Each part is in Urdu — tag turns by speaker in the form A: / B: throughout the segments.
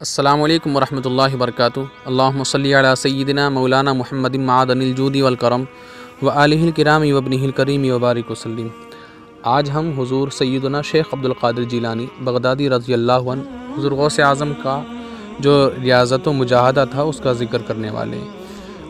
A: السلام علیکم ورحمۃ اللہ وبرکاتہ۔ اللہم صلی علی سیدنا مولانا محمد معدن الجود والکرم وآلہ الکرام وابنہ الکریم وبارک وسلم۔ آج ہم حضور سیدنا شیخ عبد القادر جیلانی بغدادی رضی اللہ عنہ حضور غوث اعظم کا جو ریاضت و مجاہدہ تھا اس کا ذکر کرنے والے ہیں۔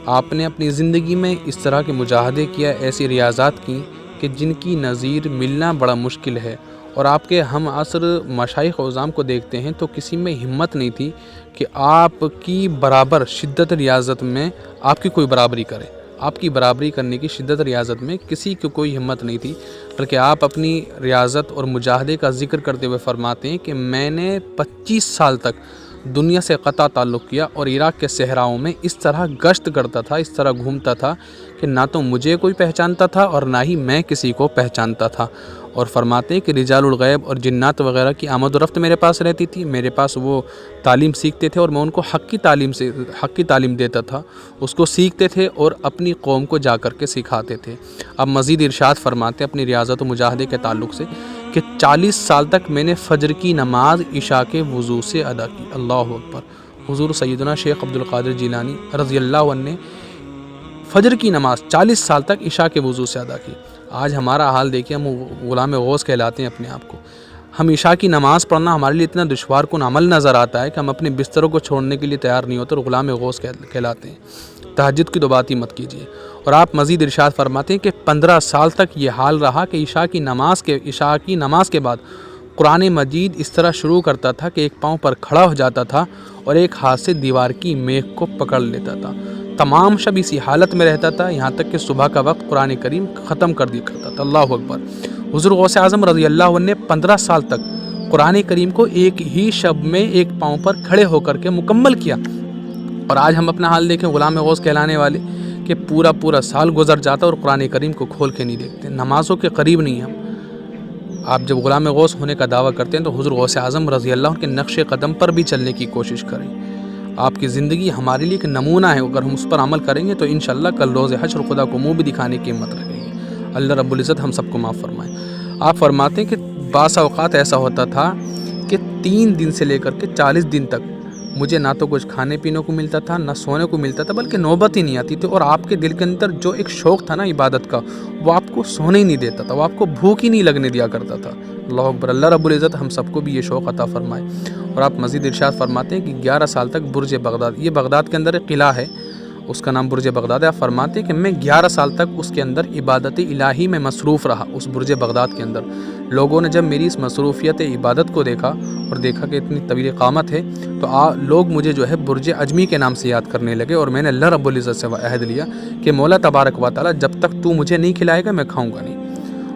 A: آپ نے اپنی زندگی میں اس طرح کے مجاہدے کیا، ایسی ریاضات کی کہ جن کی نظیر ملنا بڑا مشکل ہے، اور آپ کے ہم عصر مشائخ عظام کو دیکھتے ہیں تو کسی میں ہمت نہیں تھی کہ آپ کی برابر شدت ریاضت میں آپ کی کوئی برابری کرے۔ آپ کی برابری کرنے کی شدت ریاضت میں کسی کو کوئی ہمت نہیں تھی، بلکہ آپ اپنی ریاضت اور مجاہدے کا ذکر کرتے ہوئے فرماتے ہیں کہ میں نے 25 سال تک دنیا سے قطع تعلق کیا اور عراق کے صحراؤں میں اس طرح گشت کرتا تھا، اس طرح گھومتا تھا کہ نہ تو مجھے کوئی پہچانتا تھا اور نہ ہی میں کسی کو پہچانتا تھا۔ اور فرماتے ہیں کہ رجال الغیب اور جنات وغیرہ کی آمد و رفت میرے پاس رہتی تھی، میرے پاس وہ تعلیم سیکھتے تھے اور میں ان کو حق کی تعلیم دیتا تھا، اس کو سیکھتے تھے اور اپنی قوم کو جا کر کے سکھاتے تھے۔ اب مزید ارشاد فرماتے ہیں اپنی ریاضت و مجاہدے کے تعلق سے کہ 40 سال تک میں نے فجر کی نماز عشاء کے وضو سے ادا کی۔ اللہ اکبر۔ حضور سیدنا شیخ عبد القادر جیلانی رضی اللہ عنہ نے فجر کی نماز 40 سال تک عشاء کے وضو سے ادا کی۔ آج ہمارا حال دیکھیں، ہم غلام غوث کہلاتے ہیں اپنے آپ کو۔ ہم عشاء کی نماز پڑھنا ہمارے لیے اتنا دشوار کن عمل نظر آتا ہے کہ ہم اپنے بستروں کو چھوڑنے کے لیے تیار نہیں ہوتے اور غلام غوث کہلاتے ہیں۔ تہجد کی تو بات ہی مت کیجیے۔ اور آپ مزید ارشاد فرماتے ہیں کہ 15 سال تک یہ حال رہا کہ عشاء کی نماز کے بعد قرآن مجید اس طرح شروع کرتا تھا کہ ایک پاؤں پر کھڑا ہو جاتا تھا اور ایک ہاتھ سے دیوار کی میخ کو پکڑ لیتا تھا۔ تمام شب اسی حالت میں رہتا تھا، یہاں تک کہ صبح کا وقت قرآن کریم ختم کر دیا کرتا تھا۔ اللہ اکبر۔ حضور غوث اعظم رضی اللہ عنہ نے 15 سال تک قرآن کریم کو ایک ہی شب میں ایک پاؤں پر کھڑے ہو کر کے مکمل کیا۔ اور آج ہم اپنا حال دیکھیں، غلام غوث کہلانے والے، کہ پورا سال گزر جاتا اور قرآن کریم کو کھول کے نہیں دیکھتے، نمازوں کے قریب نہیں ہم۔ آپ جب غلام غوث ہونے کا دعویٰ کرتے ہیں تو حضور غوث اعظم رضی اللہ عنہ کے نقش قدم پر بھی چلنے کی کوشش کریں۔ آپ کی زندگی ہمارے لیے ایک نمونہ ہے، اگر ہم اس پر عمل کریں گے تو انشاءاللہ کل روز حشر خدا کو منہ بھی دکھانے کی ہمت رکھیں گے۔ اللہ رب العزت ہم سب کو معاف فرمائے۔ آپ فرماتے ہیں کہ بعض اوقات ایسا ہوتا تھا کہ 3 دن سے لے کر کے 40 دن تک مجھے نہ تو کچھ کھانے پینے کو ملتا تھا، نہ سونے کو ملتا تھا، بلکہ نوبت ہی نہیں آتی تھی، اور آپ کے دل کے اندر جو ایک شوق تھا نا عبادت کا، وہ آپ کو سونے ہی نہیں دیتا تھا، وہ آپ کو بھوک ہی نہیں لگنے دیا کرتا تھا۔ اللہ اکبر۔ اللہ رب العزت ہم سب کو بھی یہ شوق عطا فرمائے۔ اور آپ مزید ارشاد فرماتے ہیں کہ 11 سال تک برج بغداد، یہ بغداد کے اندر ایک قلعہ ہے، اس کا نام برج بغداد ہے۔ آپ فرماتے ہیں کہ میں 11 سال تک اس کے اندر عبادت الہی میں مصروف رہا، اس برج بغداد کے اندر۔ لوگوں نے جب میری اس مصروفیت عبادت کو دیکھا اور دیکھا کہ اتنی طویل قامت ہے، تو لوگ مجھے جو ہے برج اجمی کے نام سے یاد کرنے لگے، اور میں نے اللہ رب العزت سے عہد لیا کہ مولا تبارک و تعالیٰ جب تک تو مجھے نہیں کھلائے گا میں کھاؤں گا نہیں۔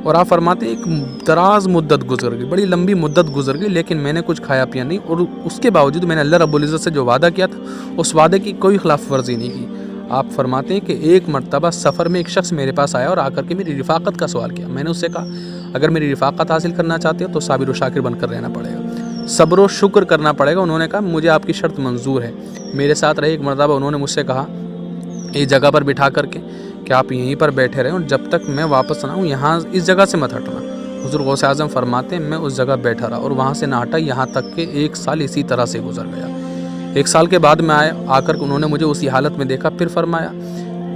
A: اور آپ فرماتے ہیں ایک دراز مدت گزر گئی، بڑی لمبی مدت گزر گئی، لیکن میں نے کچھ کھایا پیا نہیں، اور اس کے باوجود میں نے اللہ رب العزت سے جو وعدہ کیا تھا اس وعدے کی کوئی خلاف ورزی نہیں کی۔ آپ فرماتے ہیں کہ ایک مرتبہ سفر میں ایک شخص میرے پاس آیا اور آ کر کے میری رفاقت کا سوال کیا۔ میں نے اس سے کہا اگر میری رفاقت حاصل کرنا چاہتے ہو تو صابر و شاکر بن کر رہنا پڑے گا، صبر و شکر کرنا پڑے گا۔ انہوں نے کہا مجھے آپ کی شرط منظور ہے، میرے ساتھ رہے۔ ایک مرتبہ انہوں نے مجھ سے کہا ایک جگہ پر بٹھا کر کے کہ آپ یہیں پر بیٹھے رہیں اور جب تک میں واپس نہ آؤں یہاں اس جگہ سے مت ہٹنا۔ حضور غوث اعظم فرماتے ہیں میں اس جگہ بیٹھا رہا اور وہاں سے نہ ہٹا، یہاں تک کہ 1 سال اسی طرح سے گزر گیا۔ 1 سال کے بعد میں آ کر انہوں نے مجھے اسی حالت میں دیکھا، پھر فرمایا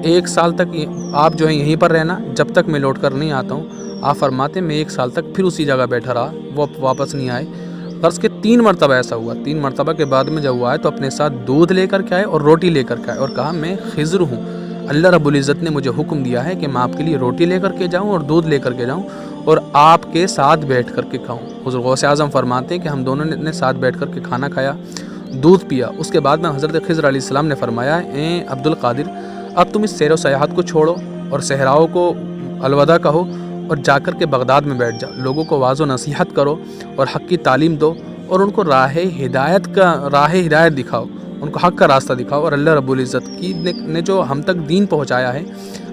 A: 1 سال تک آپ جو ہے یہیں پر رہنا جب تک میں لوٹ کر نہیں آتا ہوں۔ آپ فرماتے ہیں میں 1 سال تک پھر اسی جگہ بیٹھا رہا، وہ واپس نہیں آئے۔ غرض کے 3 مرتبہ ایسا ہوا۔ 3 مرتبہ کے بعد میں جب وہ آئے تو اپنے ساتھ دودھ لے کر کے آئے اور روٹی لے کر کے آئے، اور کہا میں خضر ہوں، اللہ رب العزت نے مجھے حکم دیا ہے کہ میں آپ کے لیے روٹی لے کر کے جاؤں اور دودھ لے کر کے جاؤں اور آپ کے ساتھ بیٹھ کر کے کھاؤں۔ حضور غوث اعظم فرماتے ہیں کہ ہم دونوں نے ساتھ بیٹھ کر کے کھانا کھایا، دودھ پیا۔ اس کے بعد میں حضرت خضر علیہ السلام نے فرمایا اے عبد القادر اب تم اس سیر و سیاحت کو چھوڑو اور صحراؤں کو الوداع کہو اور جا کر کے بغداد میں بیٹھ جاؤ، لوگوں کو واعظ و نصیحت کرو اور حق کی تعلیم دو اور ان کو راہ ہدایت دکھاؤ، ان کو حق کا راستہ دکھاؤ، اور اللہ رب العزت نے جو ہم تک دین پہنچایا ہے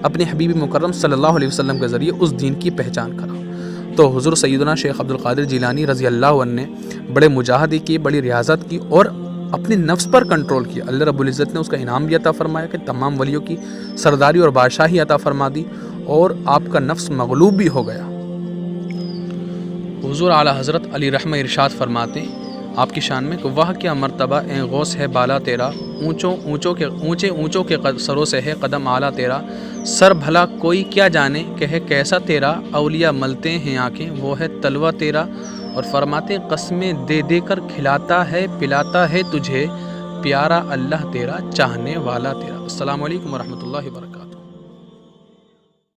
A: اپنے حبیب مکرم صلی اللہ علیہ وسلم کے ذریعے اس دین کی پہچان کراؤ۔ تو حضور سیدنا شیخ عبد القادر جیلانی رضی اللہ عنہ نے بڑے مجاہدے کی، بڑی ریاضت کی اور اپنے نفس پر کنٹرول کیا۔ اللہ رب العزت نے اس کا انعام بھی عطا فرمایا کہ تمام ولیوں کی سرداری اور بادشاہی عطا فرما دی، اور آپ کا نفس مغلوب بھی ہو گیا۔ حضور اعلیٰ حضرت علی رحمہ ارشاد فرماتے ہیں آپ کی شان میں کہ وہ کیا مرتبہ اے غوث ہے بالا تیرا، اونچوں کے سروں سے ہے قدم اعلیٰ تیرا، سر بھلا کوئی کیا جانے کہ ہے کیسا تیرا، اولیاء ملتے ہیں آنکھیں وہ ہے تلوہ تیرا، اور فرماتے قسمیں دے دے کر کھلاتا ہے پلاتا ہے تجھے، پیارا اللہ تیرا چاہنے والا تیرا۔ السلام علیکم ورحمۃ اللہ وبرکاتہ۔